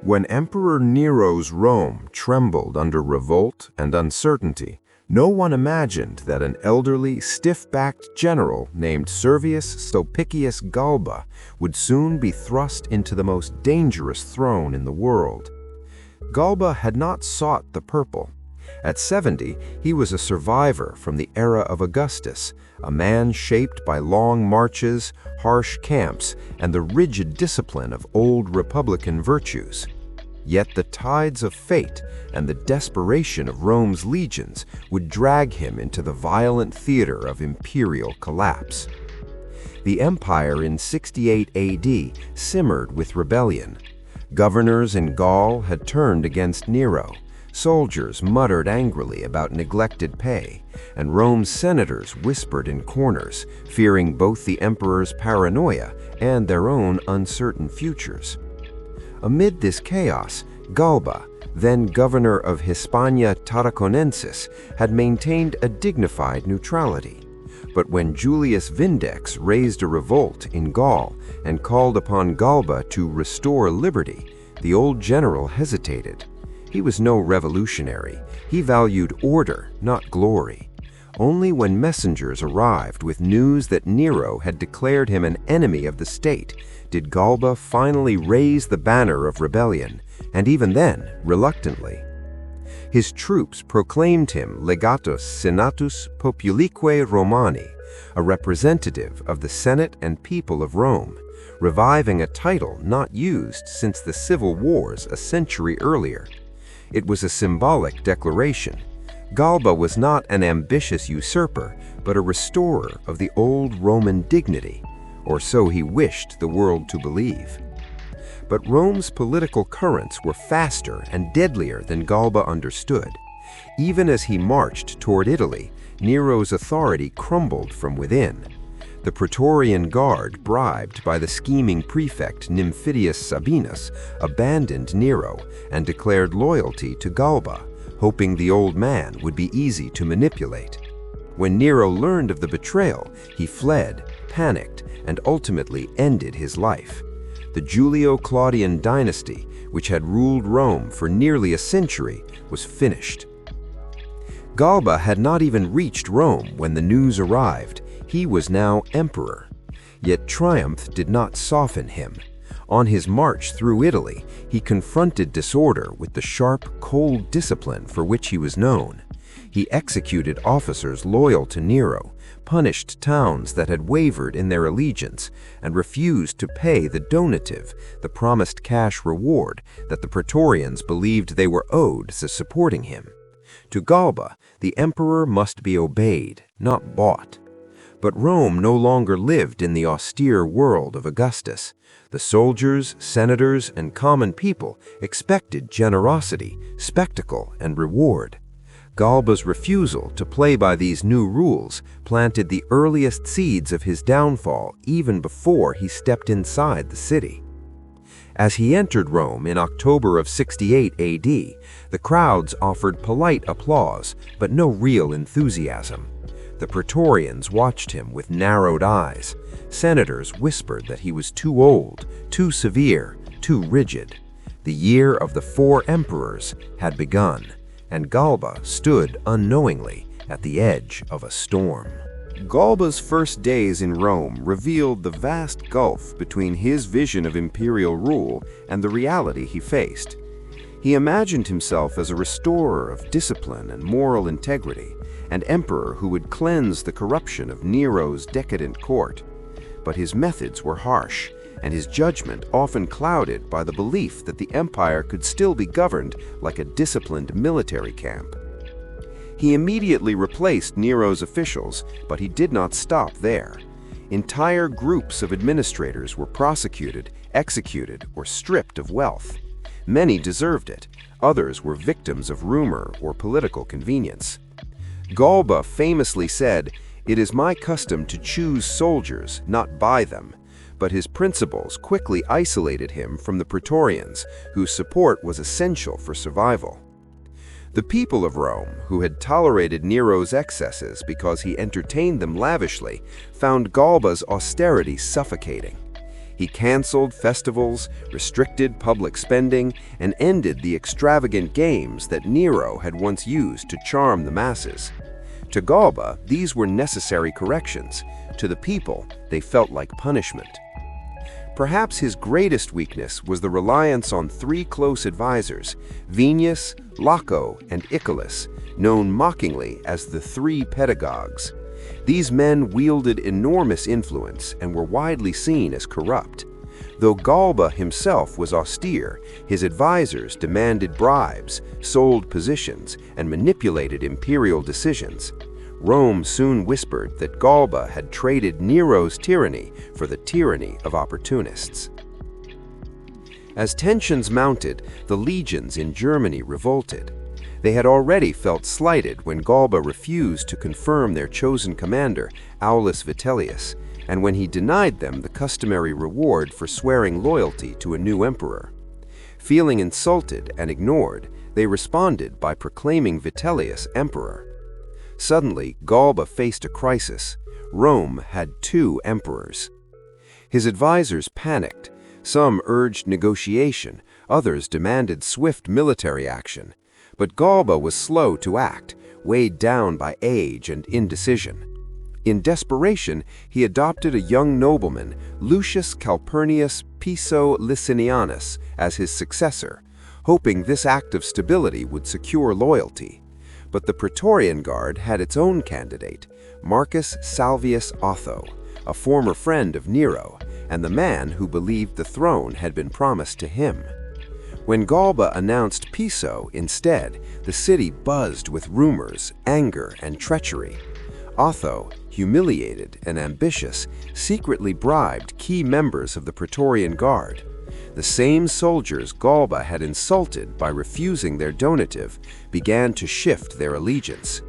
When Emperor Nero's Rome trembled under revolt and uncertainty, no one imagined that an elderly, stiff-backed general named Servius Sulpicius Galba would soon be thrust into the most dangerous throne in the world. Galba had not sought the purple. At 70, he was a survivor from the era of Augustus, a man shaped by long marches, harsh camps, and the rigid discipline of old republican virtues. Yet the tides of fate and the desperation of Rome's legions would drag him into the violent theater of imperial collapse. The empire in 68 AD simmered with rebellion. Governors in Gaul had turned against Nero. Soldiers muttered angrily about neglected pay, and Rome's senators whispered in corners, fearing both the emperor's paranoia and their own uncertain futures. Amid this chaos, Galba, then governor of Hispania Tarraconensis, had maintained a dignified neutrality. But when Julius Vindex raised a revolt in Gaul and called upon Galba to restore liberty, the old general hesitated. He was no revolutionary. He valued order, not glory. Only when messengers arrived with news that Nero had declared him an enemy of the state did Galba finally raise the banner of rebellion, and even then, reluctantly. His troops proclaimed him legatus senatus populique Romani, a representative of the Senate and people of Rome, reviving a title not used since the civil wars a century earlier. It was a symbolic declaration. Galba was not an ambitious usurper, but a restorer of the old Roman dignity, or so he wished the world to believe. But Rome's political currents were faster and deadlier than Galba understood. Even as he marched toward Italy, Nero's authority crumbled from within. The Praetorian Guard, bribed by the scheming prefect Nymphidius Sabinus, abandoned Nero and declared loyalty to Galba, hoping the old man would be easy to manipulate. When Nero learned of the betrayal, he fled, panicked, and ultimately ended his life. The Julio-Claudian dynasty, which had ruled Rome for nearly a century, was finished. Galba had not even reached Rome when the news arrived. He was now emperor. Yet triumph did not soften him. On his march through Italy, he confronted disorder with the sharp, cold discipline for which he was known. He executed officers loyal to Nero, punished towns that had wavered in their allegiance, and refused to pay the donative, the promised cash reward that the Praetorians believed they were owed for supporting him. To Galba, the emperor must be obeyed, not bought. But Rome no longer lived in the austere world of Augustus. The soldiers, senators, and common people expected generosity, spectacle, and reward. Galba's refusal to play by these new rules planted the earliest seeds of his downfall even before he stepped inside the city. As he entered Rome in October of 68 AD, the crowds offered polite applause, but no real enthusiasm. The Praetorians watched him with narrowed eyes. Senators whispered that he was too old, too severe, too rigid. The year of the 4 emperors had begun, and Galba stood unknowingly at the edge of a storm. Galba's first days in Rome revealed the vast gulf between his vision of imperial rule and the reality he faced. He imagined himself as a restorer of discipline and moral integrity, an emperor who would cleanse the corruption of Nero's decadent court. But his methods were harsh, and his judgment often clouded by the belief that the empire could still be governed like a disciplined military camp. He immediately replaced Nero's officials, but he did not stop there. Entire groups of administrators were prosecuted, executed, or stripped of wealth. Many deserved it. Others were victims of rumor or political convenience. Galba famously said, "It is my custom to choose soldiers, not buy them." But his principles quickly isolated him from the Praetorians, whose support was essential for survival. The people of Rome, who had tolerated Nero's excesses because he entertained them lavishly, found Galba's austerity suffocating. He canceled festivals, restricted public spending, and ended the extravagant games that Nero had once used to charm the masses. To Galba, these were necessary corrections. To the people, they felt like punishment. Perhaps his greatest weakness was the reliance on three close advisors, Venus, Laco, and Icolus, known mockingly as the Three Pedagogues. These men wielded enormous influence and were widely seen as corrupt. Though Galba himself was austere, his advisors demanded bribes, sold positions, and manipulated imperial decisions. Rome soon whispered that Galba had traded Nero's tyranny for the tyranny of opportunists. As tensions mounted, the legions in Germany revolted. They had already felt slighted when Galba refused to confirm their chosen commander, Aulus Vitellius, and when he denied them the customary reward for swearing loyalty to a new emperor. Feeling insulted and ignored, they responded by proclaiming Vitellius emperor. Suddenly, Galba faced a crisis. Rome had two emperors. His advisors panicked. Some urged negotiation, others demanded swift military action. But Galba was slow to act, weighed down by age and indecision. In desperation, he adopted a young nobleman, Lucius Calpurnius Piso Licinianus, as his successor, hoping this act of stability would secure loyalty. But the Praetorian Guard had its own candidate, Marcus Salvius Otho, a former friend of Nero, and the man who believed the throne had been promised to him. When Galba announced Piso instead, the city buzzed with rumors, anger, and treachery. Otho, humiliated and ambitious, secretly bribed key members of the Praetorian Guard. The same soldiers Galba had insulted by refusing their donative began to shift their allegiance.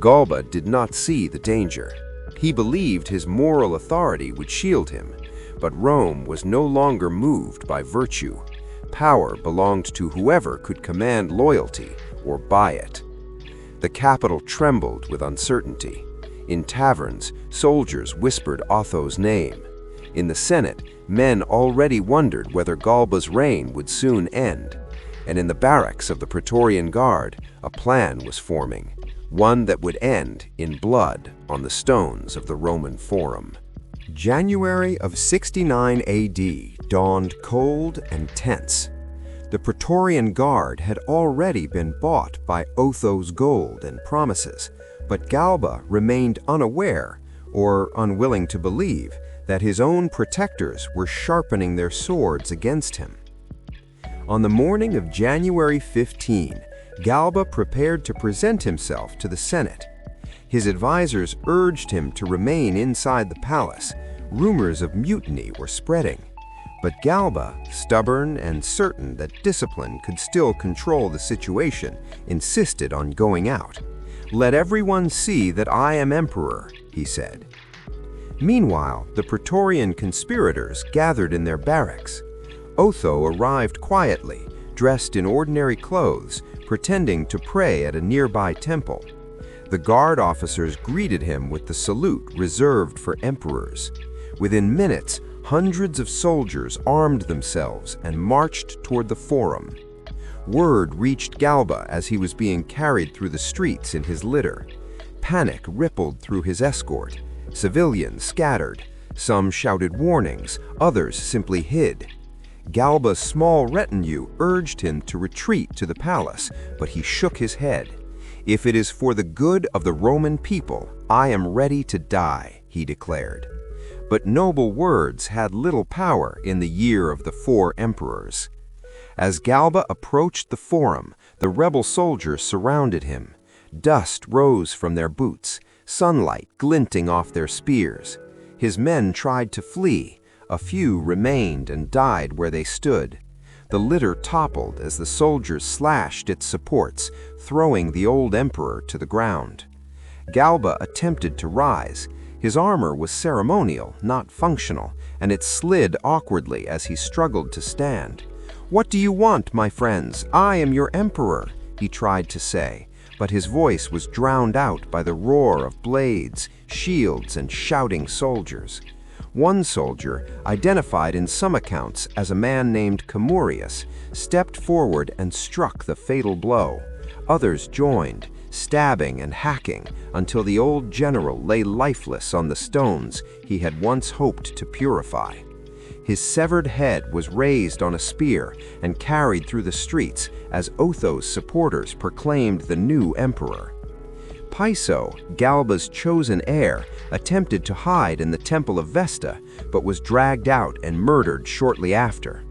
Galba did not see the danger. He believed his moral authority would shield him, but Rome was no longer moved by virtue. Power belonged to whoever could command loyalty or buy it. The capital trembled with uncertainty. In taverns, soldiers whispered Otho's name. In the Senate, men already wondered whether Galba's reign would soon end. And in the barracks of the Praetorian Guard, a plan was forming, one that would end in blood on the stones of the Roman Forum. January of 69 AD dawned cold and tense. The Praetorian Guard had already been bought by Otho's gold and promises, but Galba remained unaware, or unwilling to believe, that his own protectors were sharpening their swords against him. On the morning of January 15, Galba prepared to present himself to the Senate. His advisors urged him to remain inside the palace. Rumors of mutiny were spreading. But Galba, stubborn and certain that discipline could still control the situation, insisted on going out. "Let everyone see that I am emperor," he said. Meanwhile, the Praetorian conspirators gathered in their barracks. Otho arrived quietly, dressed in ordinary clothes, pretending to pray at a nearby temple. The guard officers greeted him with the salute reserved for emperors. Within minutes, hundreds of soldiers armed themselves and marched toward the Forum. Word reached Galba as he was being carried through the streets in his litter. Panic rippled through his escort. Civilians scattered. Some shouted warnings, others simply hid. Galba's small retinue urged him to retreat to the palace, but he shook his head. "If it is for the good of the Roman people, I am ready to die," he declared. But noble words had little power in the year of the 4 emperors. As Galba approached the Forum, the rebel soldiers surrounded him. Dust rose from their boots, sunlight glinting off their spears. His men tried to flee. A few remained and died where they stood. The litter toppled as the soldiers slashed its supports, throwing the old emperor to the ground. Galba attempted to rise. His armor was ceremonial, not functional, and it slid awkwardly as he struggled to stand. "What do you want, my friends? I am your emperor," he tried to say, but his voice was drowned out by the roar of blades, shields, and shouting soldiers. One soldier, identified in some accounts as a man named Camurius, stepped forward and struck the fatal blow. Others joined, stabbing and hacking until the old general lay lifeless on the stones he had once hoped to purify. His severed head was raised on a spear and carried through the streets as Otho's supporters proclaimed the new emperor. Piso, Galba's chosen heir, attempted to hide in the Temple of Vesta, but was dragged out and murdered shortly after.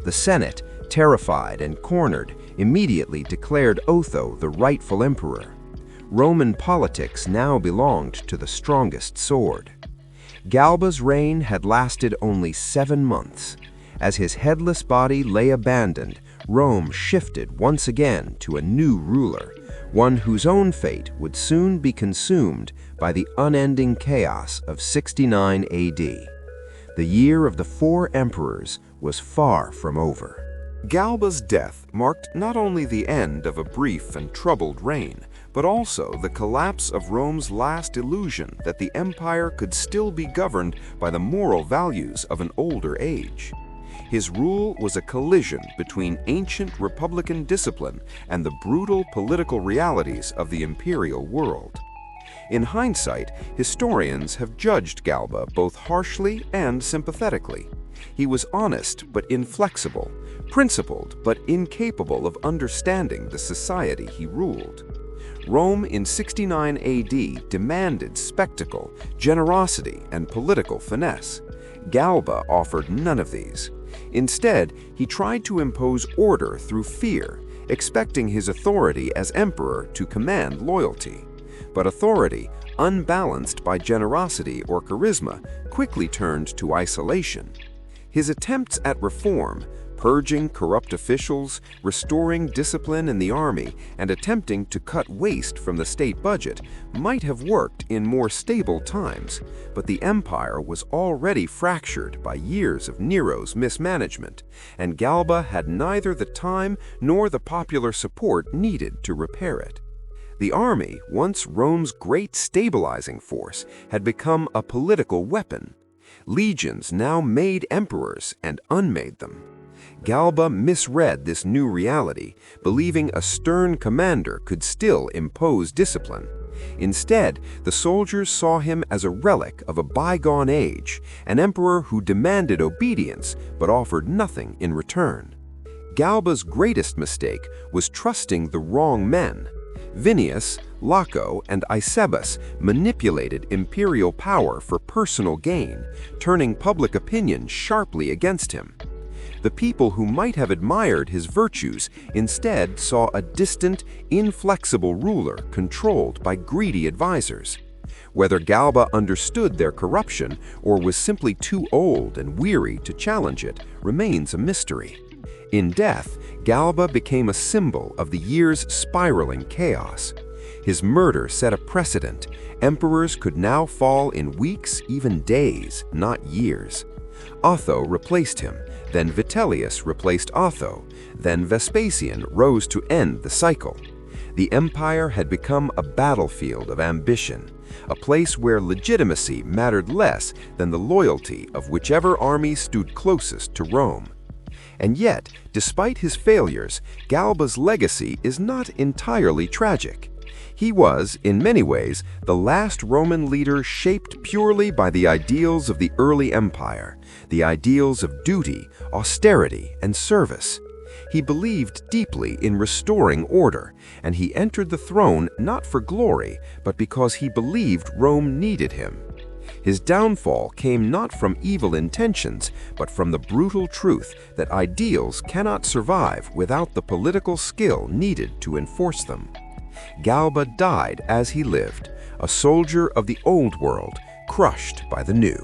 The Senate, terrified and cornered, immediately declared Otho the rightful emperor. Roman politics now belonged to the strongest sword. Galba's reign had lasted only 7 months. As his headless body lay abandoned, Rome shifted once again to a new ruler, one whose own fate would soon be consumed by the unending chaos of 69 AD. The year of the 4 emperors was far from over. Galba's death marked not only the end of a brief and troubled reign, but also the collapse of Rome's last illusion that the empire could still be governed by the moral values of an older age. His rule was a collision between ancient republican discipline and the brutal political realities of the imperial world. In hindsight, historians have judged Galba both harshly and sympathetically. He was honest but inflexible, principled but incapable of understanding the society he ruled. Rome in 69 AD demanded spectacle, generosity, and political finesse. Galba offered none of these. Instead, he tried to impose order through fear, expecting his authority as emperor to command loyalty. But authority, unbalanced by generosity or charisma, quickly turned to isolation. His attempts at reform, purging corrupt officials, restoring discipline in the army, and attempting to cut waste from the state budget might have worked in more stable times, but the empire was already fractured by years of Nero's mismanagement, and Galba had neither the time nor the popular support needed to repair it. The army, once Rome's great stabilizing force, had become a political weapon. Legions now made emperors and unmade them. Galba misread this new reality, believing a stern commander could still impose discipline. Instead, the soldiers saw him as a relic of a bygone age, an emperor who demanded obedience but offered nothing in return. Galba's greatest mistake was trusting the wrong men. Vinius, Laco, and Aesebus manipulated imperial power for personal gain, turning public opinion sharply against him. The people who might have admired his virtues instead saw a distant, inflexible ruler controlled by greedy advisors. Whether Galba understood their corruption or was simply too old and weary to challenge it remains a mystery. In death, Galba became a symbol of the year's spiraling chaos. His murder set a precedent. Emperors could now fall in weeks, even days, not years. Otho replaced him, then Vitellius replaced Otho, then Vespasian rose to end the cycle. The empire had become a battlefield of ambition, a place where legitimacy mattered less than the loyalty of whichever army stood closest to Rome. And yet, despite his failures, Galba's legacy is not entirely tragic. He was, in many ways, the last Roman leader shaped purely by the ideals of the early empire, the ideals of duty, austerity, and service. He believed deeply in restoring order, and he entered the throne not for glory, but because he believed Rome needed him. His downfall came not from evil intentions, but from the brutal truth that ideals cannot survive without the political skill needed to enforce them. Galba died as he lived, a soldier of the old world, crushed by the new.